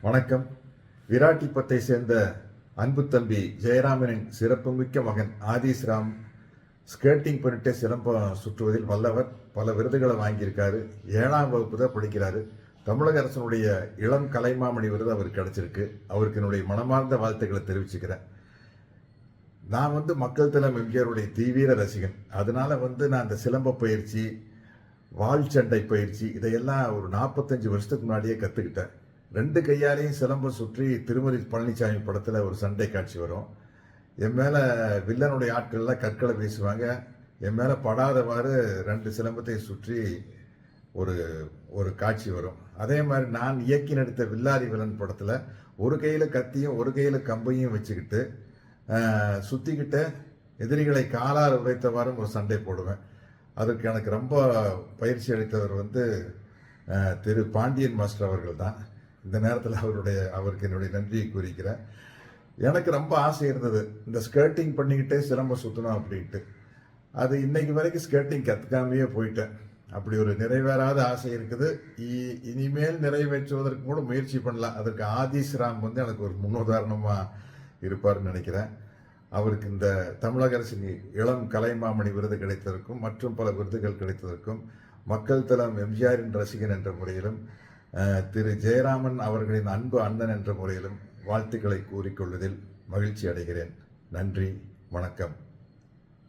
வணக்கம். விராட்டிப்பத்தை சேர்ந்த அன்பு தம்பி ஜெயராமனின் சிறப்புமிக்க மகன் ஆதிஸ்ராம் ஸ்கேட்டிங் பண்ணிட்டு சிலம்பம் சுற்றுவதில் வல்லவர். பல விருதுகளை வாங்கியிருக்காரு. 7ஆம் வகுப்பு தான் படிக்கிறாரு. தமிழக அரசனுடைய இளம் கலைமாமணி விருது அவருக்கு கிடைச்சிருக்கு. அவருக்கு என்னுடைய மனமார்ந்த வாழ்த்துக்களை தெரிவிச்சுக்கிறேன். நான் மக்கள் திலம் எம்ஜிஆருடைய தீவிர ரசிகன். அதனால நான் அந்த சிலம்ப பயிற்சி, வாள் சண்டை பயிற்சி இதையெல்லாம் ஒரு 45 வருஷத்துக்கு முன்னாடியே கற்றுக்கிட்டேன். 2 கையாலையும் சிலம்பம் சுற்றி திருமதி பழனிசாமி படத்தில் ஒரு சண்டை காட்சி வரும். என் மேலே வில்லனுடைய ஆட்கள்லாம் கற்களை வீசுவாங்க. என் மேலே படாதவாறு 2 சிலம்பத்தை சுற்றி ஒரு காட்சி வரும். அதே மாதிரி நான் இயக்கி நடித்த வில்லாரி வில்லன் படத்தில் ஒரு கையில் கத்தியும் ஒரு கையில் கம்பையும் வச்சுக்கிட்டு சுற்றிக்கிட்டு எதிரிகளை காலால் உரைத்தவாறும் ஒரு சண்டை போடுவேன். அதற்கு எனக்கு ரொம்ப பயிற்சி அளித்தவர் திரு பாண்டியன் மாஸ்டர் அவர்கள் தான். இந்த நேரத்தில் அவருக்கு என்னுடைய நன்றியை கூறிக்கிறேன். எனக்கு ரொம்ப ஆசை இருந்தது இந்த ஸ்கேட்டிங் பண்ணிக்கிட்டே சிலம்பம் சுற்றணும் அப்படின்ட்டு. அது இன்னைக்கு வரைக்கும் ஸ்கேட்டிங் கற்றுக்காமையே போயிட்டேன். அப்படி ஒரு நிறைவேறாத ஆசை இருக்குது. இனிமேல் நிறைவேற்றுவதற்கு கூட முயற்சி பண்ணலாம். அதற்கு ஆதிஸ்ராம் எனக்கு ஒரு முன்னுதாரணமாக இருப்பார்னு நினைக்கிறேன். அவருக்கு இந்த தமிழக அரசின் இளம் கலைமாமணி விருது கிடைத்ததற்கும் மற்றும் பல விருதுகள் கிடைத்ததற்கும் மக்கள் தலம் எம்ஜிஆரின் ரசிகன் என்ற முறையிலும் திரு ஜெயராமன் அவர்களின் அன்பு அண்ணன் என்ற முறையிலும் வாழ்த்துக்களை கூறிக்கொள்வதில் மகிழ்ச்சி அடைகிறேன். நன்றி, வணக்கம்.